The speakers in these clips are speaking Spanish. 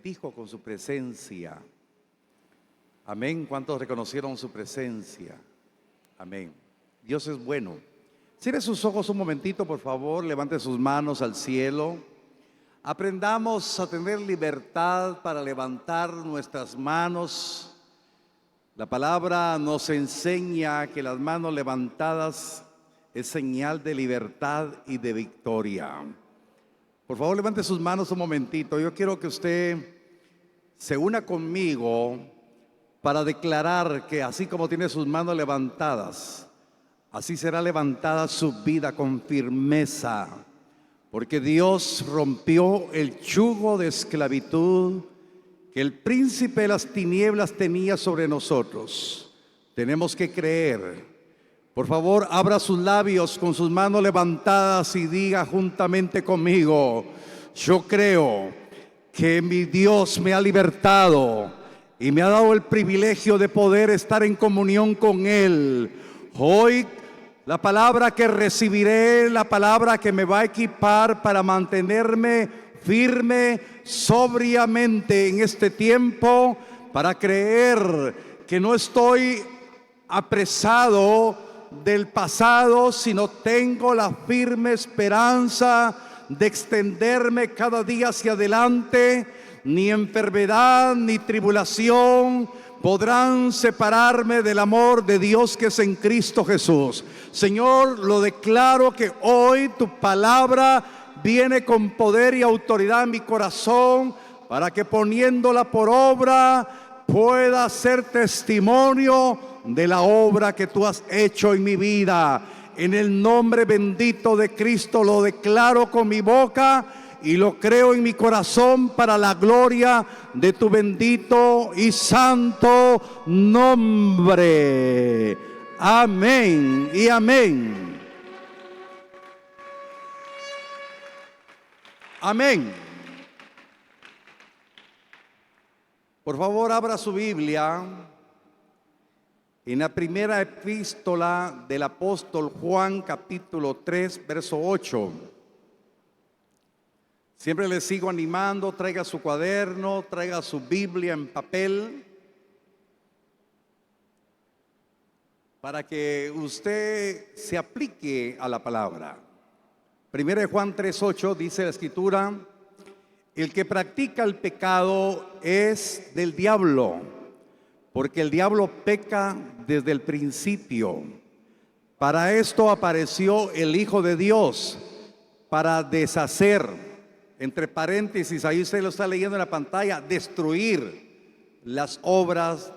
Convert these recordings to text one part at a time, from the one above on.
bendijo con su presencia. Amén. ¿Cuántos reconocieron su presencia? Amén. Dios es bueno. Cierre sus ojos un momentito, por favor. Levante sus manos al cielo. Aprendamos a tener libertad para levantar nuestras manos. La palabra nos enseña que las manos levantadas es señal de libertad y de victoria. Por favor, levante sus manos un momentito. Yo quiero que usted se una conmigo para declarar que así como tiene sus manos levantadas, así será levantada su vida con firmeza, porque Dios rompió el yugo de esclavitud que el príncipe de las tinieblas tenía sobre nosotros. Tenemos que creer. Por favor, abra sus labios con sus manos levantadas y diga juntamente conmigo: yo creo que mi Dios me ha libertado y me ha dado el privilegio de poder estar en comunión con Él. Hoy la palabra que recibiré, la palabra que me va a equipar para mantenerme firme, sobriamente en este tiempo, para creer que no estoy apresado del pasado, sino tengo la firme esperanza de extenderme cada día hacia adelante. Ni enfermedad ni tribulación podrán separarme del amor de Dios que es en Cristo Jesús. Señor, lo declaro que hoy tu palabra viene con poder y autoridad en mi corazón, para que poniéndola por obra pueda ser testimonio de la obra que tú has hecho en mi vida. En el nombre bendito de Cristo lo declaro con mi boca y lo creo en mi corazón, para la gloria de tu bendito y santo nombre. Amén y amén. Amén. Por favor, abra su Biblia en la primera epístola del apóstol Juan, capítulo 3, verso 8. Siempre les sigo animando: traiga su cuaderno, traiga su Biblia en papel, para que usted se aplique a la palabra. Primera de Juan 3:8 dice la Escritura: el que practica el pecado es del diablo, porque el diablo peca desde el principio. Para esto apareció el Hijo de Dios, para deshacer, entre paréntesis, ahí usted lo está leyendo en la pantalla, destruir las obras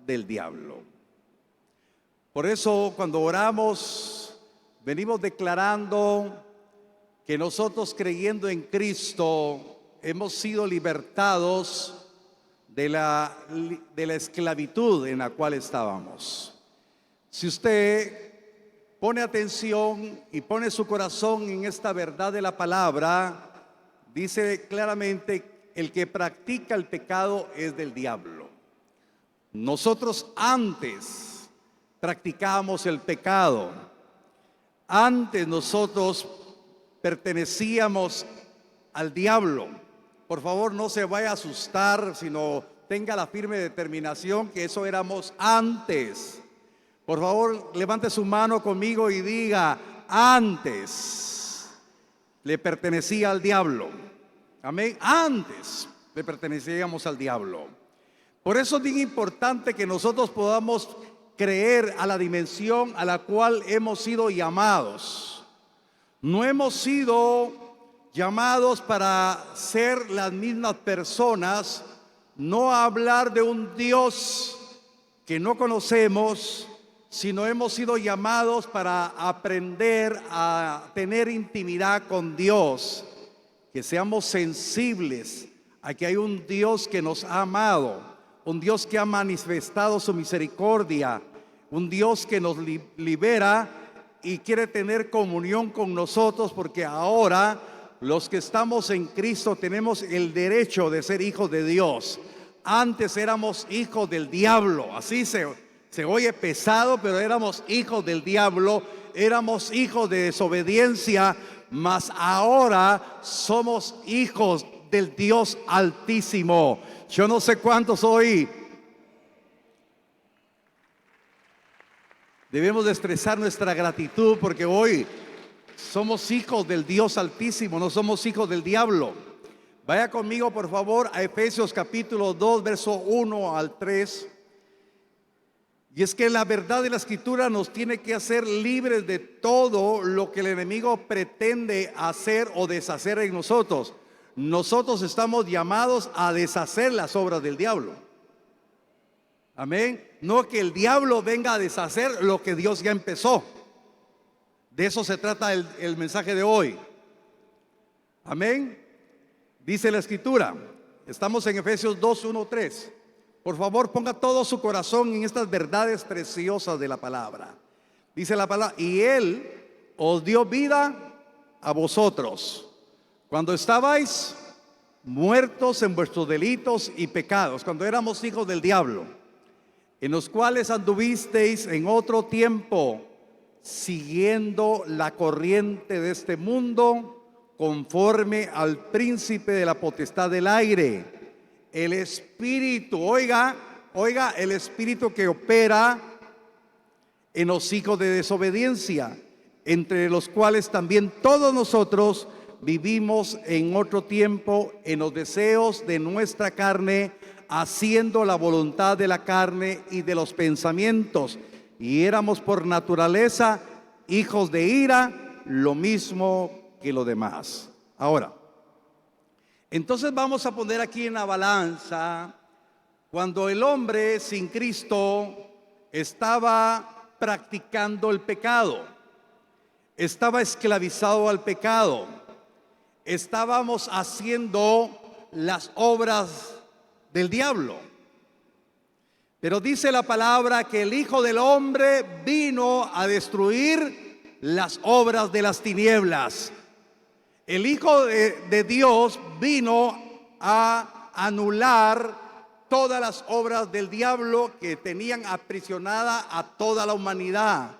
del diablo. Por eso, cuando oramos, venimos declarando que nosotros, creyendo en Cristo, hemos sido libertados de la esclavitud en la cual estábamos. Si usted pone atención y pone su corazón en esta verdad de la palabra, dice claramente: el que practica el pecado es del diablo. Nosotros antes practicábamos el pecado. Antes nosotros pertenecíamos al diablo. Por favor, no se vaya a asustar, sino tenga la firme determinación que eso éramos antes. Por favor, levante su mano conmigo y diga: antes le pertenecía al diablo. Amén. Antes le pertenecíamos al diablo. Por eso es bien importante que nosotros podamos creer a la dimensión a la cual hemos sido llamados. No hemos sido llamados para ser las mismas personas, no a hablar de un Dios que no conocemos, sino hemos sido llamados para aprender a tener intimidad con Dios, que seamos sensibles a que hay un Dios que nos ha amado, un Dios que ha manifestado su misericordia, un Dios que nos libera y quiere tener comunión con nosotros, porque ahora los que estamos en Cristo tenemos el derecho de ser hijos de Dios. Antes éramos hijos del diablo, así se oye pesado, pero éramos hijos del diablo, éramos hijos de desobediencia, mas ahora somos hijos del Dios Altísimo. Yo no sé cuántos hoy debemos de expresar nuestra gratitud porque hoy somos hijos del Dios Altísimo, no somos hijos del diablo. Vaya conmigo por favor a Efesios capítulo 2, verso 1 al 3. Y es que la verdad de la Escritura nos tiene que hacer libres de todo lo que el enemigo pretende hacer o deshacer en nosotros. Nosotros estamos llamados a deshacer las obras del diablo. Amén. No que el diablo venga a deshacer lo que Dios ya empezó. De eso se trata el mensaje de hoy. Amén. Dice la Escritura. Estamos en Efesios 2, 1, 3. Por favor, ponga todo su corazón en estas verdades preciosas de la palabra. Dice la palabra, y Él os dio vida a vosotros cuando estabais muertos en vuestros delitos y pecados, cuando éramos hijos del diablo, en los cuales anduvisteis en otro tiempo, siguiendo la corriente de este mundo, conforme al príncipe de la potestad del aire, el espíritu, oiga, el espíritu que opera en los hijos de desobediencia, entre los cuales también todos nosotros vivimos en otro tiempo en los deseos de nuestra carne, haciendo la voluntad de la carne y de los pensamientos, y éramos por naturaleza hijos de ira, lo mismo que los demás. Ahora, entonces vamos a poner aquí en la balanza cuando el hombre sin Cristo estaba practicando el pecado, estaba esclavizado al pecado, estábamos haciendo las obras del diablo. Pero dice la palabra que el Hijo del Hombre vino a destruir las obras de las tinieblas. El Hijo de Dios vino a anular todas las obras del diablo que tenían aprisionada a toda la humanidad.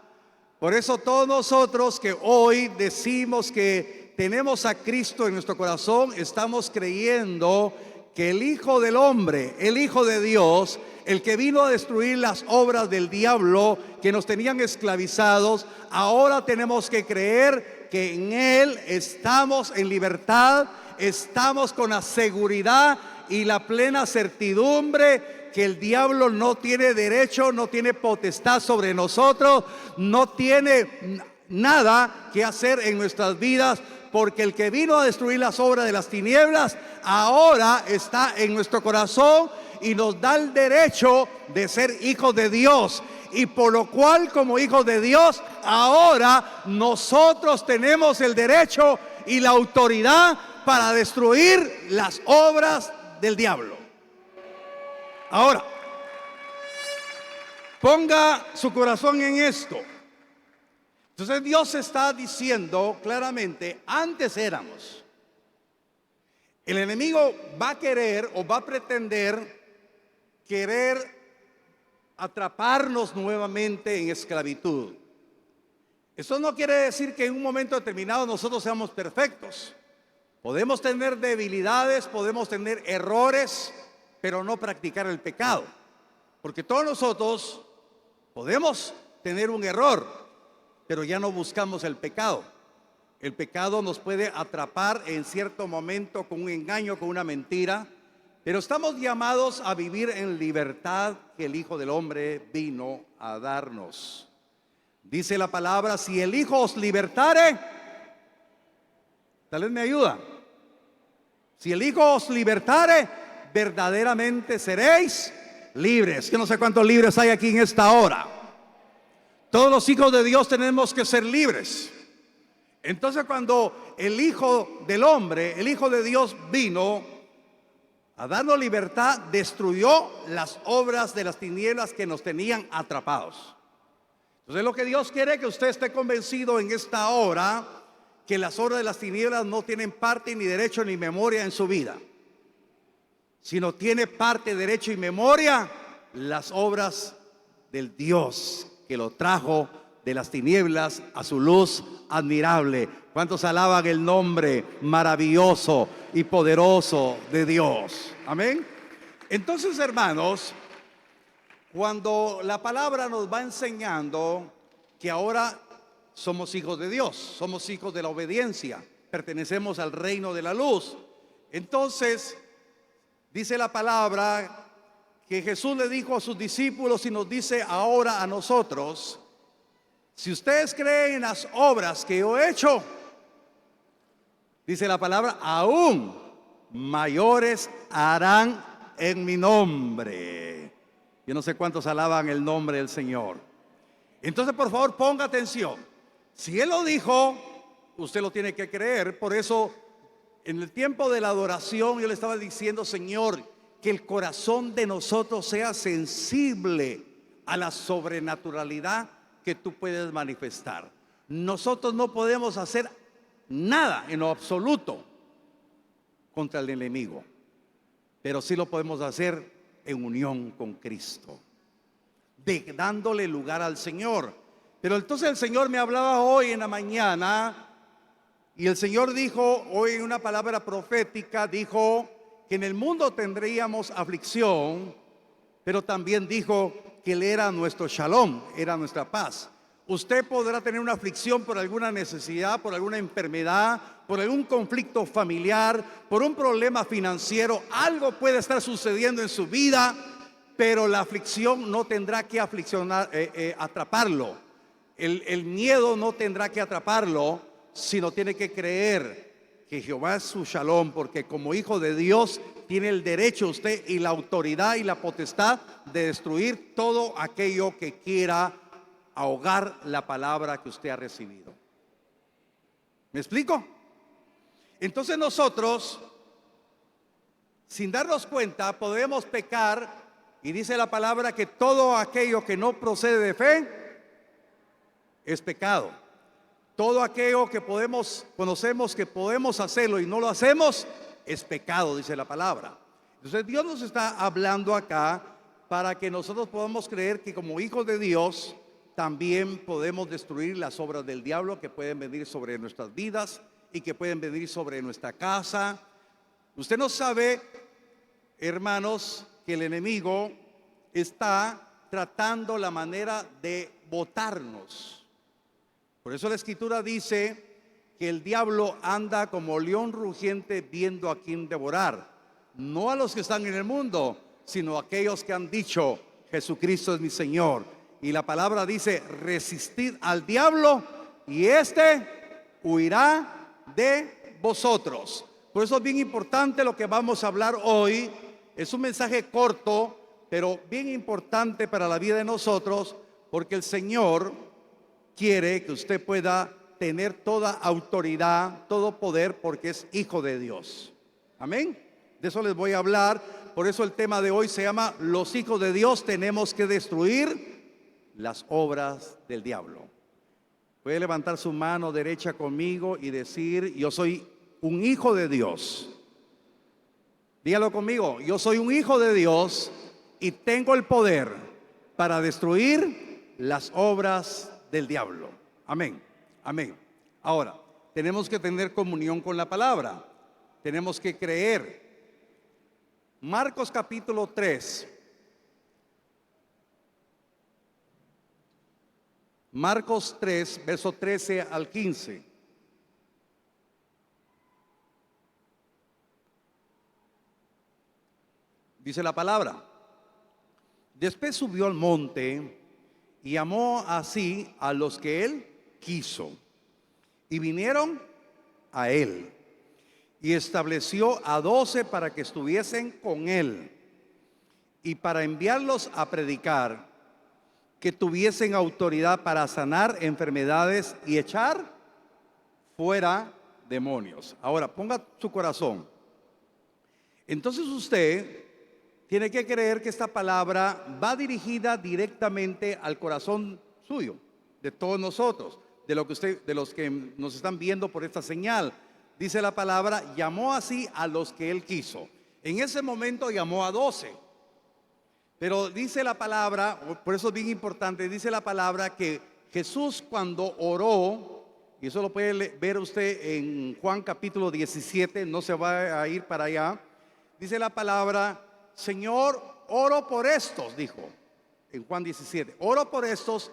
Por eso todos nosotros que hoy decimos que tenemos a Cristo en nuestro corazón, estamos creyendo que el Hijo del Hombre, el Hijo de Dios, el que vino a destruir las obras del diablo que nos tenían esclavizados, ahora tenemos que creer que en Él estamos en libertad, estamos con la seguridad y la plena certidumbre que el diablo no tiene derecho, no tiene potestad sobre nosotros, no tiene nada que hacer en nuestras vidas, porque el que vino a destruir las obras de las tinieblas ahora está en nuestro corazón y nos da el derecho de ser hijos de Dios. Y por lo cual, como hijos de Dios, ahora nosotros tenemos el derecho y la autoridad para destruir las obras del diablo. Ahora, ponga su corazón en esto. Entonces Dios está diciendo claramente, antes éramos. El enemigo va a querer o va a pretender atraparnos nuevamente en esclavitud. Eso no quiere decir que en un momento determinado nosotros seamos perfectos. Podemos tener debilidades, podemos tener errores, pero no practicar el pecado. Porque todos nosotros podemos tener un error, pero ya no buscamos el pecado. El pecado nos puede atrapar en cierto momento con un engaño, con una mentira. Pero estamos llamados a vivir en libertad que el Hijo del Hombre vino a darnos. Dice la palabra, si el Hijo os libertare, tal vez me ayuda. Si el Hijo os libertare, verdaderamente seréis libres. Yo no sé cuántos libres hay aquí en esta hora. Todos los hijos de Dios tenemos que ser libres. Entonces cuando el Hijo del Hombre, el Hijo de Dios vino a darnos libertad, destruyó las obras de las tinieblas que nos tenían atrapados. Entonces lo que Dios quiere es que usted esté convencido en esta hora que las obras de las tinieblas no tienen parte ni derecho ni memoria en su vida, sino tiene parte, derecho y memoria las obras del Dios que lo trajo de las tinieblas a su luz admirable. ¿Cuántos alaban el nombre maravilloso y poderoso de Dios? Amén. Entonces, hermanos, cuando la palabra nos va enseñando que ahora somos hijos de Dios, somos hijos de la obediencia, pertenecemos al reino de la luz, entonces dice la palabra que Jesús le dijo a sus discípulos y nos dice ahora a nosotros: si ustedes creen en las obras que yo he hecho, dice la palabra, aún mayores harán en mi nombre. Yo no sé cuántos alaban el nombre del Señor. Entonces, por favor, ponga atención. Si Él lo dijo, usted lo tiene que creer. Por eso, en el tiempo de la adoración, yo le estaba diciendo: Señor, que el corazón de nosotros sea sensible a la sobrenaturalidad que tú puedes manifestar. Nosotros no podemos hacer nada en lo absoluto contra el enemigo, pero sí lo podemos hacer en unión con Cristo, dándole lugar al Señor. Pero entonces el Señor me hablaba hoy en la mañana, y el Señor dijo hoy en una palabra profética, dijo que en el mundo tendríamos aflicción, pero también dijo que Él era nuestro shalom, era nuestra paz. Usted podrá tener una aflicción por alguna necesidad, por alguna enfermedad, por algún conflicto familiar, por un problema financiero. Algo puede estar sucediendo en su vida, pero la aflicción no tendrá que atraparlo. El miedo no tendrá que atraparlo, sino tiene que creer que Jehová es su shalom, porque como hijo de Dios tiene el derecho usted y la autoridad y la potestad de destruir todo aquello que quiera ahogar la palabra que usted ha recibido. ¿Me explico? Entonces nosotros, sin darnos cuenta, podemos pecar, y dice la palabra que todo aquello que no procede de fe es pecado. Todo aquello que conocemos que podemos hacerlo y no lo hacemos, es pecado, dice la palabra. Entonces Dios nos está hablando acá para que nosotros podamos creer que como hijos de Dios también podemos destruir las obras del diablo que pueden venir sobre nuestras vidas y que pueden venir sobre nuestra casa. Usted no sabe, hermanos, que el enemigo está tratando la manera de botarnos. Por eso la Escritura dice que el diablo anda como león rugiente viendo a quién devorar. No a los que están en el mundo, sino a aquellos que han dicho: Jesucristo es mi Señor. Y la palabra dice: resistid al diablo y éste huirá de vosotros. Por eso es bien importante lo que vamos a hablar hoy. Es un mensaje corto, pero bien importante para la vida de nosotros, porque el Señor quiere que usted pueda tener toda autoridad, todo poder, porque es hijo de Dios. Amén. De eso les voy a hablar. Por eso el tema de hoy se llama: los hijos de Dios tenemos que destruir las obras del diablo. Puede levantar su mano derecha conmigo y decir: yo soy un hijo de Dios. Dígalo conmigo: yo soy un hijo de Dios y tengo el poder para destruir las obras del diablo. Amén, amén. Ahora, tenemos que tener comunión con la palabra. Tenemos que creer. Marcos capítulo 3. Marcos 3, verso 13 al 15. Dice la palabra: después subió al monte y llamó así a los que él quiso, y vinieron a él, y estableció a 12 para que estuviesen con él, y para enviarlos a predicar, que tuviesen autoridad para sanar enfermedades y echar fuera demonios. Ahora, ponga su corazón. Entonces usted tiene que creer que esta palabra va dirigida directamente al corazón suyo, de todos nosotros, de los que nos están viendo por esta señal. Dice la palabra: llamó así a los que él quiso. En ese momento llamó a 12. Pero dice la palabra, por eso es bien importante, dice la palabra que Jesús cuando oró, y eso lo puede ver usted en Juan capítulo 17, no se va a ir para allá, dice la palabra: Señor, oro por estos, dijo en Juan 17, oro por estos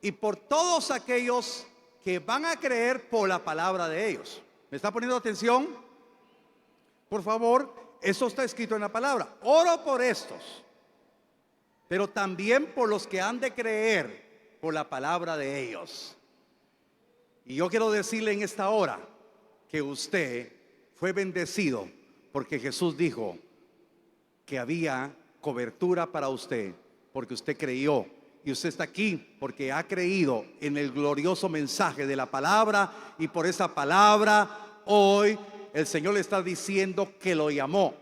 y por todos aquellos que van a creer por la palabra de ellos. ¿Me está poniendo atención? Por favor, eso está escrito en la palabra. Oro por estos, pero también por los que han de creer por la palabra de ellos. Y yo quiero decirle en esta hora que usted fue bendecido, porque Jesús dijo que había cobertura para usted, porque usted creyó. Y usted está aquí porque ha creído en el glorioso mensaje de la palabra. Y por esa palabra hoy el Señor le está diciendo que lo llamó,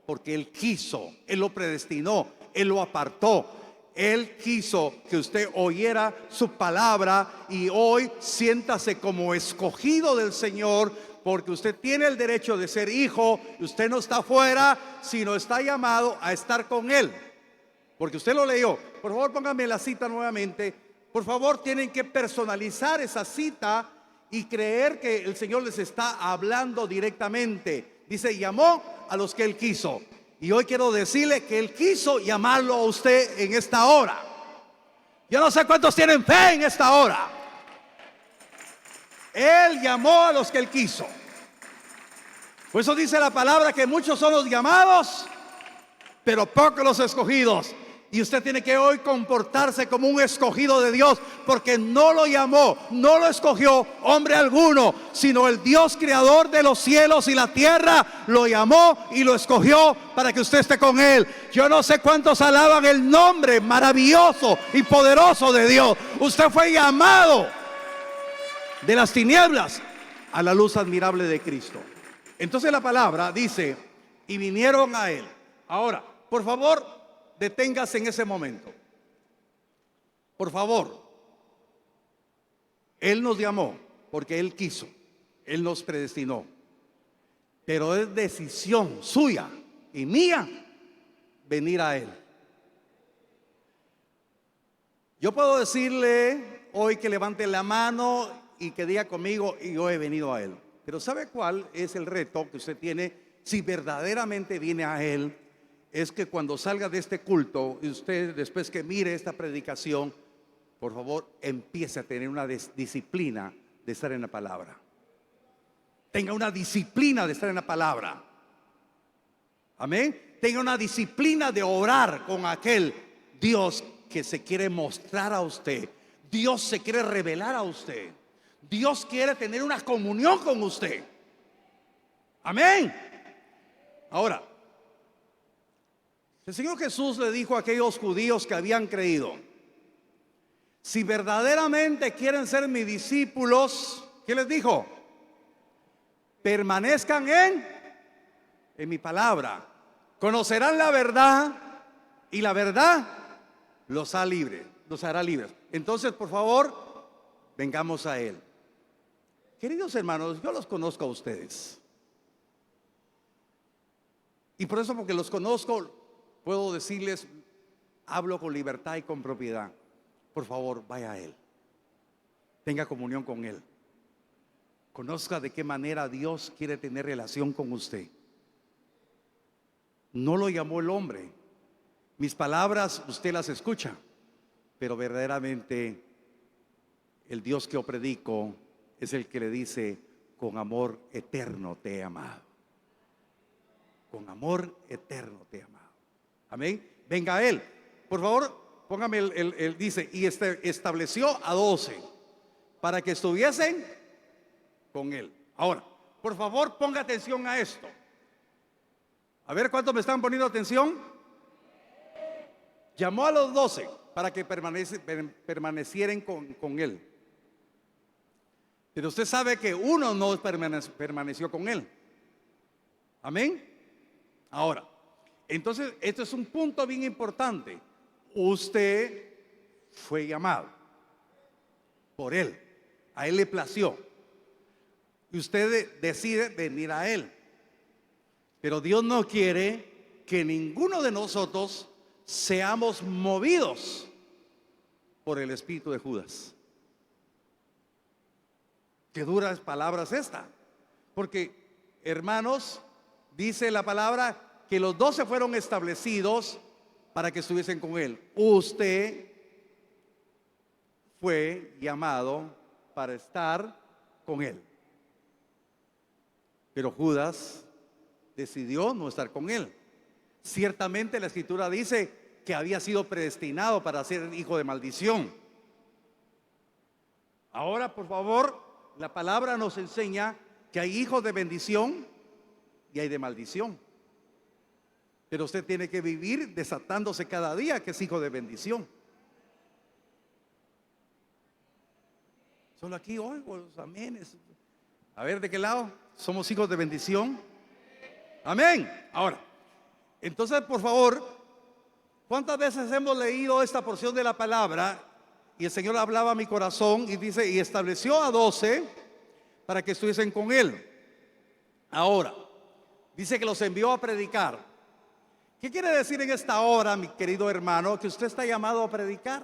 porque Él quiso, Él lo predestinó, Él lo apartó. Él quiso que usted oyera su palabra, y hoy siéntase como escogido del Señor, porque usted tiene el derecho de ser hijo. Usted no está fuera, sino está llamado a estar con Él, porque usted lo leyó. Por favor, pónganme la cita nuevamente. Por favor, tienen que personalizar esa cita y creer que el Señor les está hablando directamente. Dice: llamó a los que Él quiso. Y hoy quiero decirle que Él quiso llamarlo a usted en esta hora. Yo no sé cuántos tienen fe en esta hora. Él llamó a los que Él quiso. Por eso dice la palabra que muchos son los llamados, pero pocos los escogidos. Y usted tiene que hoy comportarse como un escogido de Dios, porque no lo llamó, no lo escogió hombre alguno, sino el Dios creador de los cielos y la tierra lo llamó y lo escogió para que usted esté con Él. Yo no sé cuántos alaban el nombre maravilloso y poderoso de Dios. Usted fue llamado de las tinieblas a la luz admirable de Cristo. Entonces la palabra dice: y vinieron a Él. Ahora, por favor, deténgase en ese momento. Por favor. Él nos llamó porque Él quiso, Él nos predestinó, pero es decisión suya y mía venir a Él. Yo puedo decirle hoy que levante la mano y que diga conmigo: y yo he venido a Él. Pero ¿sabe cuál es el reto que usted tiene si verdaderamente viene a Él? Es que cuando salga de este culto, y usted, después que mire esta predicación, por favor, empiece a tener una disciplina de estar en la palabra. Tenga una disciplina de estar en la palabra. Amén. Tenga una disciplina de orar con aquel Dios que se quiere mostrar a usted. Dios se quiere revelar a usted. Dios quiere tener una comunión con usted. Amén. Ahora, el Señor Jesús le dijo a aquellos judíos que habían creído: si verdaderamente quieren ser mis discípulos, ¿qué les dijo? Permanezcan en mi palabra. Conocerán la verdad, y la verdad los hará libres. Entonces, por favor, vengamos a Él. Queridos hermanos, yo los conozco a ustedes. Y por eso, porque los conozco, puedo decirles, hablo con libertad y con propiedad. Por favor, vaya a Él. Tenga comunión con Él. Conozca de qué manera Dios quiere tener relación con usted. No lo llamó el hombre. Mis palabras usted las escucha, pero verdaderamente el Dios que yo predico es el que le dice: con amor eterno te he amado. Con amor eterno te he amado. Amén. Venga a Él. Por favor, póngame el dice: y estableció a 12 para que estuviesen con Él. Ahora, por favor, ponga atención a esto. A ver cuántos me están poniendo atención. Llamó a los 12 para que permanecieran con Él. Pero usted sabe que uno no permaneció con Él. Amén. Ahora, entonces, esto es un punto bien importante. Usted fue llamado por Él. A Él le plació. Y usted decide venir a Él. Pero Dios no quiere que ninguno de nosotros seamos movidos por el espíritu de Judas. Qué dura palabra es esta. Porque, hermanos, dice la palabra que los 12 fueron establecidos para que estuviesen con él. Usted fue llamado para estar con él. Pero Judas decidió no estar con él. Ciertamente la escritura dice que había sido predestinado para ser hijo de maldición. Ahora, por favor, la palabra nos enseña que hay hijos de bendición y hay de maldición. Pero usted tiene que vivir desatándose cada día que es hijo de bendición. Solo aquí oigo los amenes. A ver, ¿de qué lado? ¿Somos hijos de bendición? Amén. Ahora, entonces, por favor, ¿cuántas veces hemos leído esta porción de la palabra? Y el Señor hablaba a mi corazón y dice, y estableció a 12 para que estuviesen con él. Ahora, dice que los envió a predicar. ¿Qué quiere decir en esta hora, mi querido hermano? Que usted está llamado a predicar.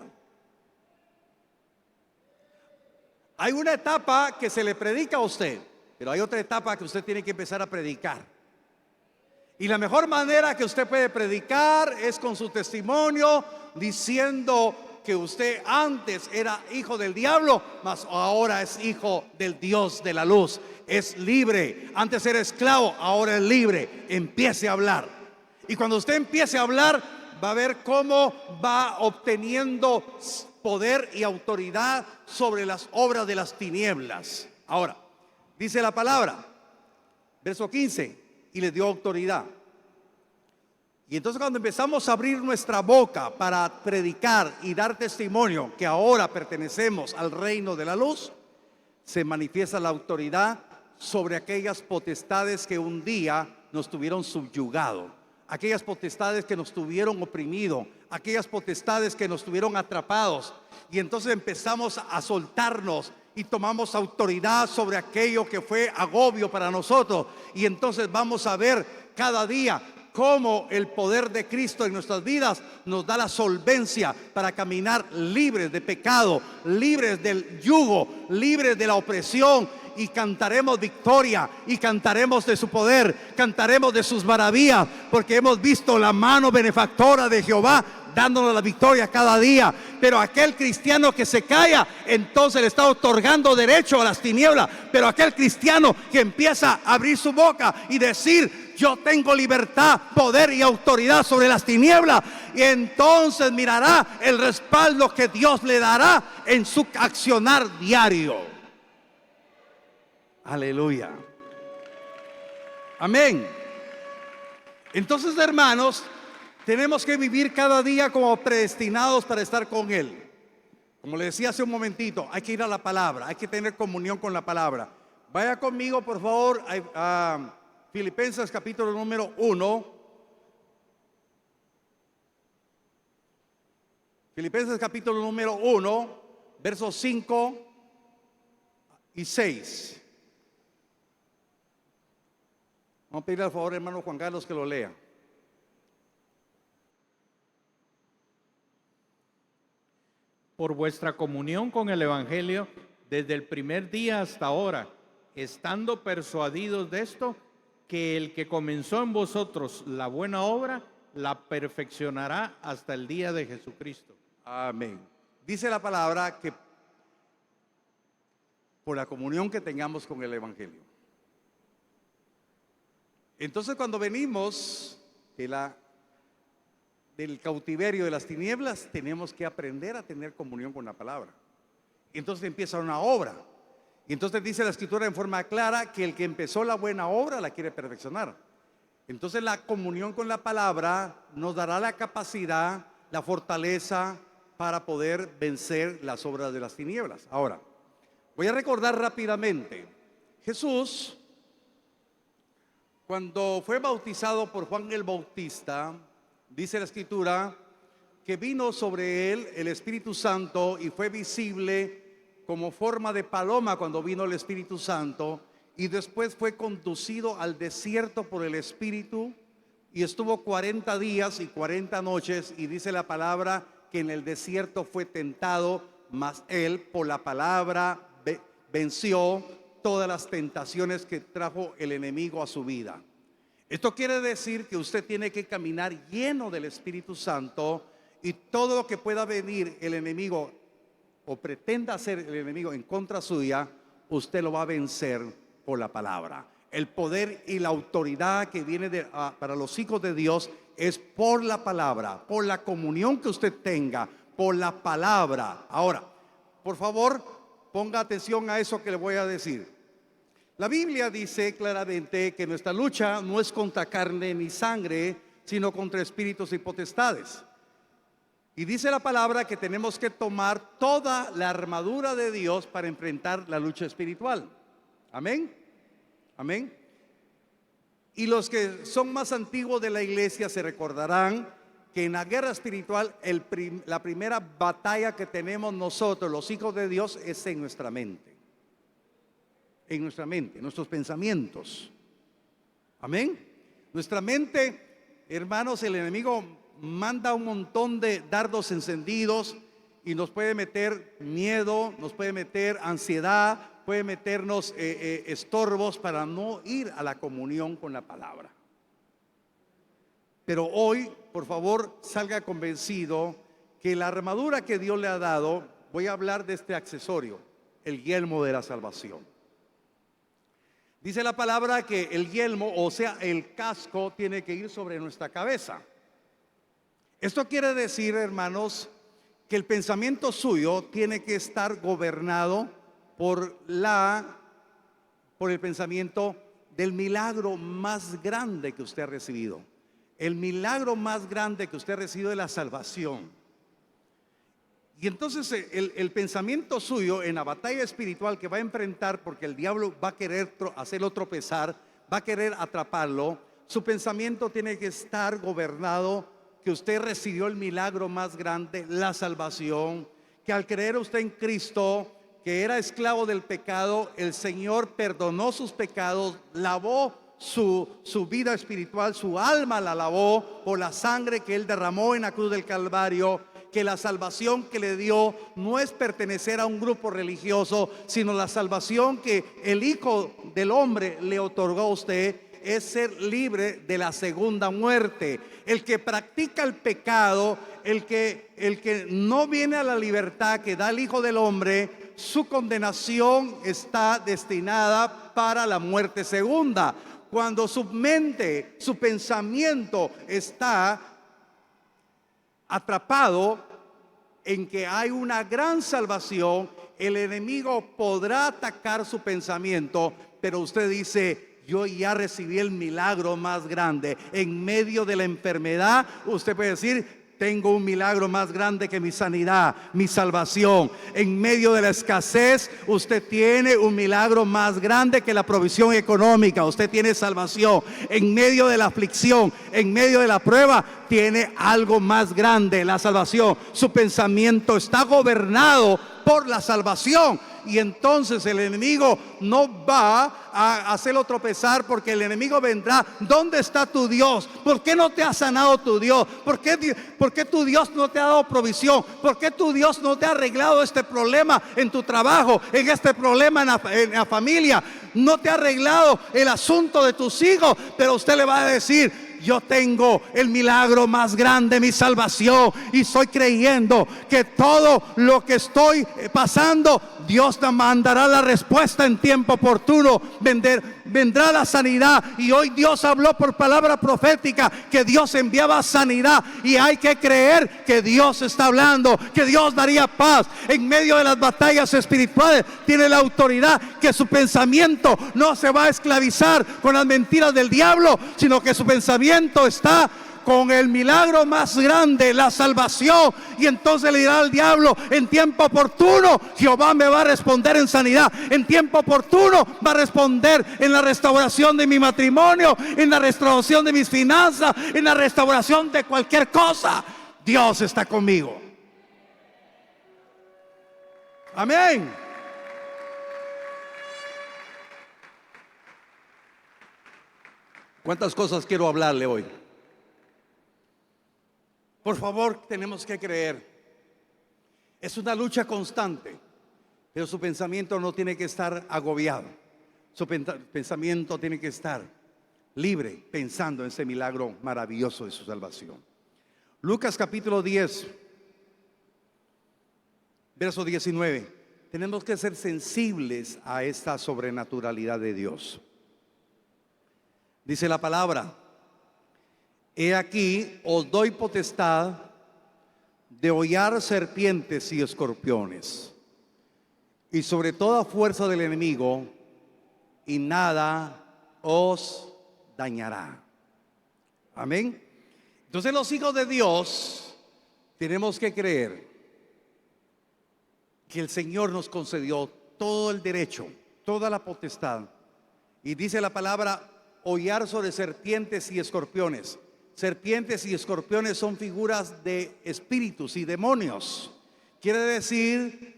Hay una etapa que se le predica a usted, pero hay otra etapa que usted tiene que empezar a predicar. Y la mejor manera que usted puede predicar es con su testimonio, diciendo que usted antes era hijo del diablo, mas ahora es hijo del Dios de la luz. Es libre. Antes era esclavo, ahora es libre. Empiece a hablar. Y cuando usted empiece a hablar, va a ver cómo va obteniendo poder y autoridad sobre las obras de las tinieblas. Ahora, dice la palabra, verso 15, y les dio autoridad. Y entonces cuando empezamos a abrir nuestra boca para predicar y dar testimonio que ahora pertenecemos al reino de la luz, se manifiesta la autoridad sobre aquellas potestades que un día nos tuvieron subyugado, aquellas potestades que nos tuvieron oprimido, aquellas potestades que nos tuvieron atrapados. Y entonces empezamos a soltarnos y tomamos autoridad sobre aquello que fue agobio para nosotros. Y entonces vamos a ver cada día cómo el poder de Cristo en nuestras vidas nos da la solvencia para caminar libres de pecado, libres del yugo, libres de la opresión. Y cantaremos victoria y cantaremos de su poder, cantaremos de sus maravillas, porque hemos visto la mano benefactora de Jehová dándonos la victoria cada día. Pero aquel cristiano que se calla, entonces le está otorgando derecho a las tinieblas. Pero aquel cristiano que empieza a abrir su boca y decir: yo tengo libertad, poder y autoridad sobre las tinieblas, y entonces mirará el respaldo que Dios le dará en su accionar diario. Aleluya. Amén. Entonces, hermanos, tenemos que vivir cada día como predestinados para estar con Él. Como le decía hace un momentito, hay que ir a la palabra, hay que tener comunión con la palabra. Vaya conmigo, por favor, a Filipenses capítulo número 1. Filipenses capítulo número 1, versos 5 y 6. Vamos a pedirle al favor, hermano Juan Carlos, que lo lea. Por vuestra comunión con el Evangelio desde el primer día hasta ahora, estando persuadidos de esto, que el que comenzó en vosotros la buena obra, la perfeccionará hasta el día de Jesucristo. Amén. Dice la palabra que por la comunión que tengamos con el Evangelio. Entonces, cuando venimos del cautiverio de las tinieblas, tenemos que aprender a tener comunión con la palabra. Entonces empieza una obra. Y entonces dice la escritura en forma clara que el que empezó la buena obra la quiere perfeccionar. Entonces la comunión con la palabra nos dará la capacidad, la fortaleza para poder vencer las obras de las tinieblas. Ahora, voy a recordar rápidamente. Jesús, cuando fue bautizado por Juan el Bautista, dice la escritura que vino sobre él el Espíritu Santo y fue visible como forma de paloma cuando vino el Espíritu Santo, y después fue conducido al desierto por el Espíritu y estuvo 40 días y 40 noches, y dice la palabra que en el desierto fue tentado, mas él por la palabra venció todas las tentaciones que trajo el enemigo a su vida. Esto quiere decir que usted tiene que caminar lleno del Espíritu Santo, y todo lo que pueda venir el enemigo o pretenda hacer el enemigo en contra suya, usted lo va a vencer por la palabra. El poder y la autoridad que viene para los hijos de Dios es por la palabra, por la comunión que usted tenga, por la palabra. Ahora, por favor, ponga atención a eso que le voy a decir. La Biblia dice claramente que nuestra lucha no es contra carne ni sangre, sino contra espíritus y potestades. Y dice la palabra que tenemos que tomar toda la armadura de Dios para enfrentar la lucha espiritual. Amén. Amén. Y los que son más antiguos de la iglesia se recordarán que en la guerra espiritual la primera batalla que tenemos nosotros, los hijos de Dios, es en nuestra mente. En nuestra mente, en nuestros pensamientos. Amén. Nuestra mente, hermanos, el enemigo manda un montón de dardos encendidos y nos puede meter miedo, nos puede meter ansiedad, puede meternos estorbos para no ir a la comunión con la palabra. Pero hoy, por favor, salga convencido que la armadura que Dios le ha dado, voy a hablar de este accesorio, el yelmo de la salvación. Dice la palabra que el yelmo, o sea, el casco, tiene que ir sobre nuestra cabeza. Esto quiere decir, hermanos, que el pensamiento suyo tiene que estar gobernado por el pensamiento del milagro más grande que usted ha recibido. El milagro más grande que usted ha recibido es la salvación. Y entonces el pensamiento suyo en la batalla espiritual que va a enfrentar, porque el diablo va a querer hacerlo tropezar, va a querer atraparlo, su pensamiento tiene que estar gobernado que usted recibió el milagro más grande, la salvación, que al creer usted en Cristo, que era esclavo del pecado, el Señor perdonó sus pecados, lavó su vida espiritual, su alma la lavó por la sangre que Él derramó en la cruz del Calvario, que la salvación que le dio no es pertenecer a un grupo religioso, sino la salvación que el Hijo del Hombre le otorgó a usted es ser libre de la segunda muerte. El que practica el pecado, el que no viene a la libertad que da el Hijo del Hombre, su condenación está destinada para la muerte segunda. Cuando su mente, su pensamiento está atrapado en que hay una gran salvación, el enemigo podrá atacar su pensamiento, pero usted dice: yo ya recibí el milagro más grande. En medio de la enfermedad, usted puede decir: tengo un milagro más grande que mi sanidad, mi salvación. En medio de la escasez, usted tiene un milagro más grande que la provisión económica. Usted tiene salvación. En medio de la aflicción, en medio de la prueba, tiene algo más grande, la salvación. Su pensamiento está gobernado por la salvación. Y entonces el enemigo no va a hacerlo tropezar, porque el enemigo vendrá: ¿dónde está tu Dios? ¿Por qué no te ha sanado tu Dios? ¿Por qué tu Dios no te ha dado provisión? ¿Por qué tu Dios no te ha arreglado este problema en tu trabajo, en este problema en la familia? No te ha arreglado el asunto de tus hijos, pero usted le va a decir: yo tengo el milagro más grande, mi salvación, y estoy creyendo que todo lo que estoy pasando, Dios te mandará la respuesta en tiempo oportuno. Vendrá la sanidad. Y hoy Dios habló por palabra profética que Dios enviaba sanidad, y hay que creer que Dios está hablando, que Dios daría paz en medio de las batallas espirituales. Tiene la autoridad que su pensamiento no se va a esclavizar con las mentiras del diablo, sino que su pensamiento está con el milagro más grande, la salvación. Y entonces le dirá al diablo: en tiempo oportuno Jehová me va a responder en sanidad. En tiempo oportuno va a responder en la restauración de mi matrimonio, en la restauración de mis finanzas, en la restauración de cualquier cosa. Dios está conmigo. Amén. ¿Cuántas cosas quiero hablarle hoy? Por favor, tenemos que creer. Es una lucha constante. pero su pensamiento no tiene que estar agobiado. Su pensamiento tiene que estar libre, pensando en ese milagro maravilloso de su salvación. Lucas capítulo 10, verso 19. Tenemos que ser sensibles a esta sobrenaturalidad de Dios. Dice la palabra: he aquí, os doy potestad de hollar serpientes y escorpiones, y sobre toda fuerza del enemigo, y nada os dañará. Amén. Entonces los hijos de Dios tenemos que creer que el Señor nos concedió todo el derecho, toda la potestad. Y dice la palabra: hollar sobre serpientes y escorpiones. Serpientes y escorpiones son figuras de espíritus y demonios. Quiere decir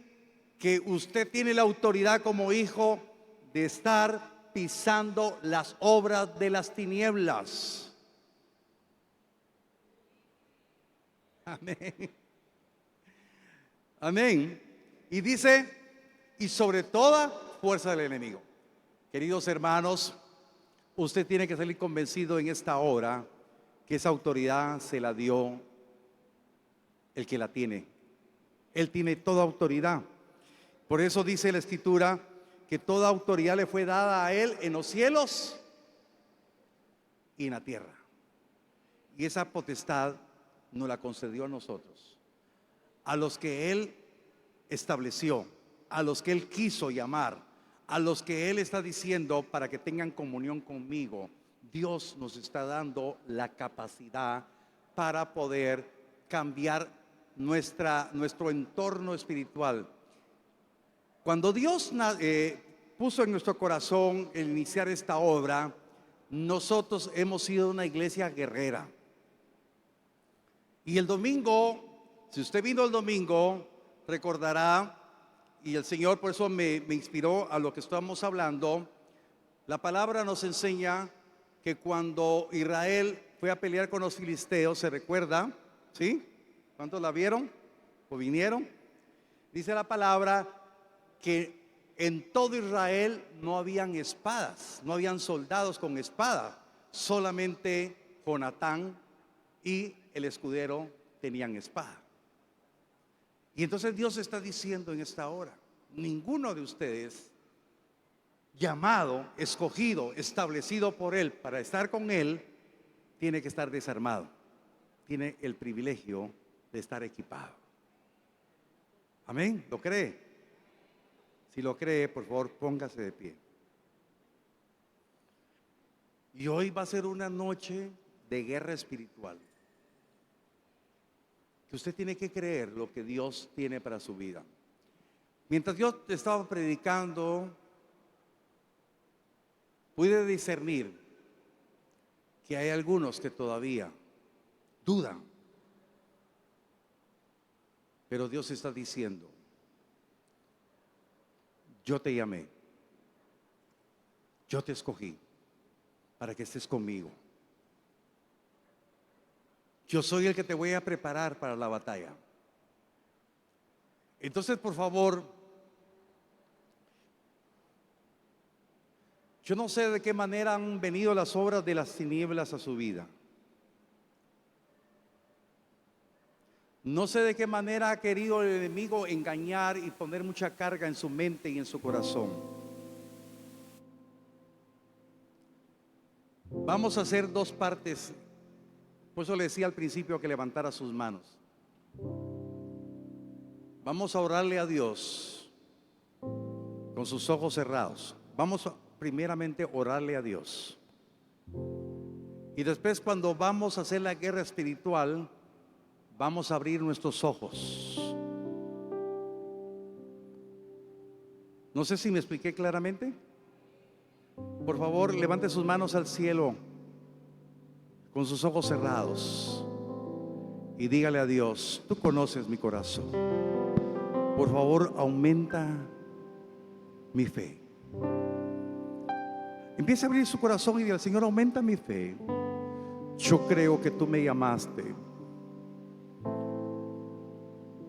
que usted tiene la autoridad como hijo de estar pisando las obras de las tinieblas. Amén. Amén. Y dice: y sobre toda fuerza del enemigo. Queridos hermanos, usted tiene que salir convencido en esta hora que esa autoridad se la dio el que la tiene. Él tiene toda autoridad. Por eso dice la Escritura que toda autoridad le fue dada a Él en los cielos y en la tierra. Y esa potestad nos la concedió a nosotros, a los que Él estableció, a los que Él quiso llamar, a los que Él está diciendo para que tengan comunión conmigo. Dios nos está dando la capacidad para poder cambiar nuestro entorno espiritual. Cuando Dios puso en nuestro corazón el iniciar esta obra, nosotros hemos sido una iglesia guerrera. Y el domingo, si usted vino el domingo, recordará, y el Señor por eso me inspiró a lo que estamos hablando. La palabra nos enseña que cuando Israel fue a pelear con los filisteos, ¿se recuerda? ¿Sí? ¿Cuántos la vieron o vinieron? Dice la palabra que en todo Israel no habían espadas, no habían soldados con espada, solamente Jonatán y el escudero tenían espada. Y entonces Dios está diciendo en esta hora: ninguno de ustedes, llamado, escogido, establecido por Él para estar con Él, tiene que estar desarmado. Tiene el privilegio de estar equipado. Amén. ¿Lo cree? Si lo cree, por favor, póngase de pie. Y hoy va a ser una noche de guerra espiritual, que usted tiene que creer lo que Dios tiene para su vida. Mientras yo estaba predicando, pude discernir que hay algunos que todavía dudan, pero Dios está diciendo: yo te llamé, yo te escogí para que estés conmigo. Yo soy el que te voy a preparar para la batalla. Entonces, por favor, yo no sé de qué manera han venido las obras de las tinieblas a su vida. No sé de qué manera ha querido el enemigo engañar y poner mucha carga en su mente y en su corazón. Vamos a hacer dos partes. Por eso le decía al principio que levantara sus manos. Vamos a orarle a Dios con sus ojos cerrados. Vamos a primeramente orarle a Dios. Y después, cuando vamos a hacer la guerra espiritual, vamos a abrir nuestros ojos. No sé si me expliqué claramente. Por favor, levante sus manos al cielo con sus ojos cerrados y dígale a Dios: tú conoces mi corazón. Por favor, aumenta mi fe. Empieza a abrir su corazón y diga: Señor, aumenta mi fe. Yo creo que tú me llamaste.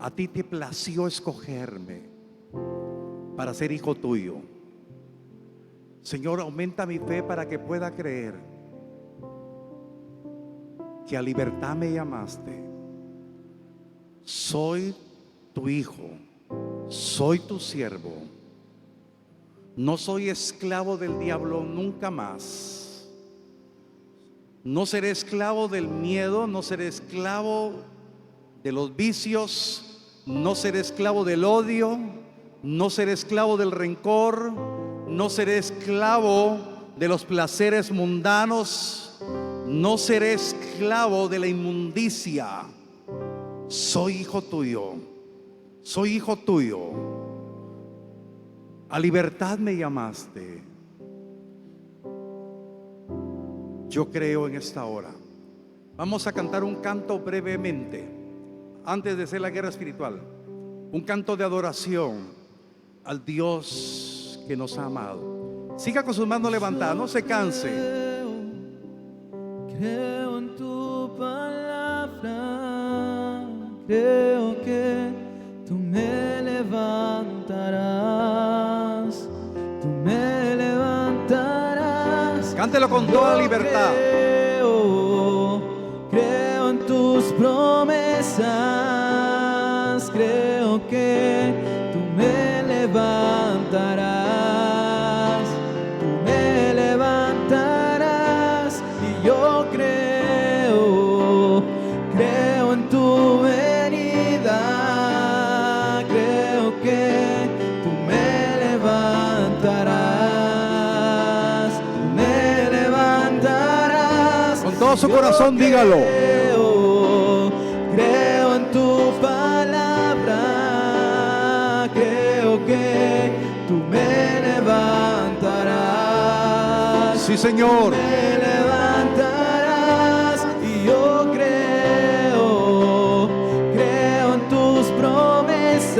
A ti te plació escogerme. para ser hijo tuyo. Señor, aumenta mi fe para que pueda creer que a libertad me llamaste. Soy tu hijo, soy tu siervo. No soy esclavo del diablo nunca más. No seré esclavo del miedo, no seré esclavo de los vicios, no seré esclavo del odio, no seré esclavo del rencor, no seré esclavo de los placeres mundanos, no seré esclavo de la inmundicia. Soy hijo tuyo, soy hijo tuyo. A libertad me llamaste. Yo creo en esta hora. Vamos a cantar un canto brevemente, antes de hacer la guerra espiritual. Un canto de adoración al Dios que nos ha amado. Siga con sus manos levantadas, no se canse. Creo en tu palabra, creo que tú me levantarás, tú me levantarás. Cántelo con toda libertad. Creo en tus promesas, creo que tú me levantarás, tú me levantarás. Y yo creo en tu venida, creo que tú me levantarás, tú me levantarás. Con todo su corazón, dígalo. Creo en tu palabra, creo que tú me levantarás. Sí, Señor. Me levantarás. Y yo creo en tus promesas,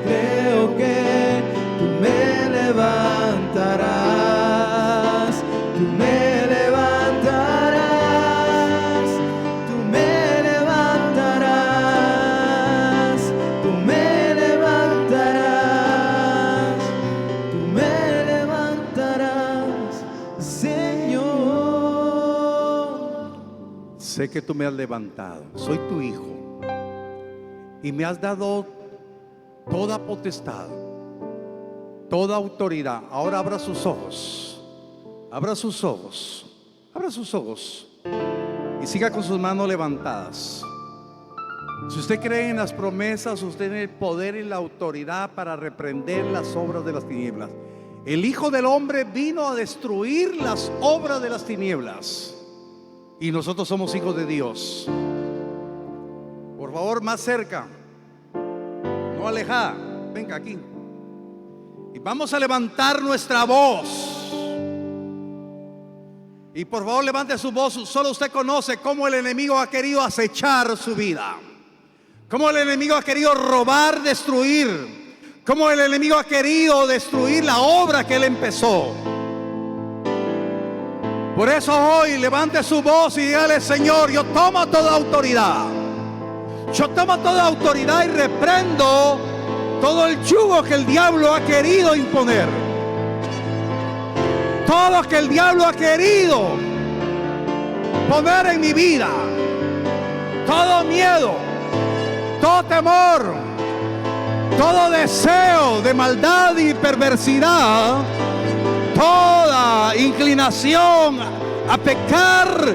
creo que tú me levantarás, tú me levantarás, tú me levantarás, tú me levantarás, tú me levantarás, Señor. Sé que tú me has levantado. Soy tu hijo y me has dado toda potestad, toda autoridad. Ahora abra sus ojos, abra sus ojos, abra sus ojos y siga con sus manos levantadas. Si usted cree en las promesas, usted tiene el poder y la autoridad para reprender las obras de las tinieblas. El Hijo del Hombre vino a destruir las obras de las tinieblas y nosotros somos hijos de Dios. Por favor, más cerca, no alejada. Venga aquí y vamos a levantar nuestra voz. Y por favor, levante su voz. Solo usted conoce cómo el enemigo ha querido acechar su vida, cómo el enemigo ha querido robar, destruir, cómo el enemigo ha querido destruir la obra que él empezó. Por eso hoy levante su voz y dígale: Señor, yo tomo toda autoridad. Yo tomo toda autoridad y reprendo todo el yugo que el diablo ha querido imponer. Todo lo que el diablo ha querido poner en mi vida. Todo miedo, todo temor, todo deseo de maldad y perversidad, toda inclinación a pecar,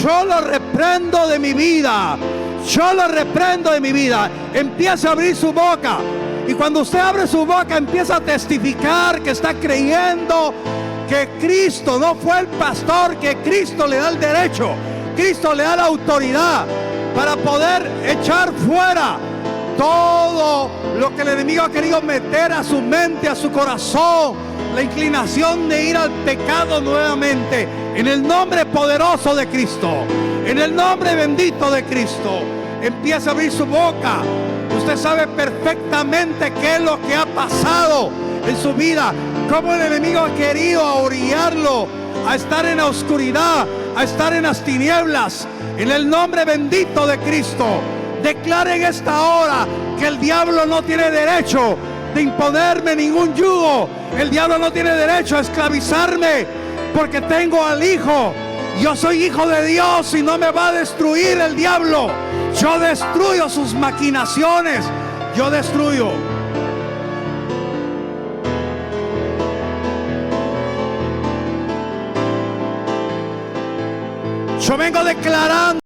yo lo reprendo de mi vida. Yo lo reprendo de mi vida. Empieza a abrir su boca. Y cuando usted abre su boca, empieza a testificar que está creyendo que Cristo no fue el pastor, que Cristo le da el derecho, Cristo le da la autoridad para poder echar fuera todo lo que el enemigo ha querido meter a su mente, a su corazón, la inclinación de ir al pecado nuevamente. En el nombre poderoso de Cristo, en el nombre bendito de Cristo, empieza a abrir su boca. Usted sabe perfectamente qué es lo que ha pasado en su vida, cómo el enemigo ha querido orillarlo a estar en la oscuridad, a estar en las tinieblas. En el nombre bendito de Cristo, declare en esta hora que el diablo no tiene derecho de imponerme ningún yugo. El diablo no tiene derecho a esclavizarme porque tengo al Hijo. Yo soy hijo de Dios y no me va a destruir el diablo. Yo destruyo sus maquinaciones. Yo destruyo. Yo vengo declarando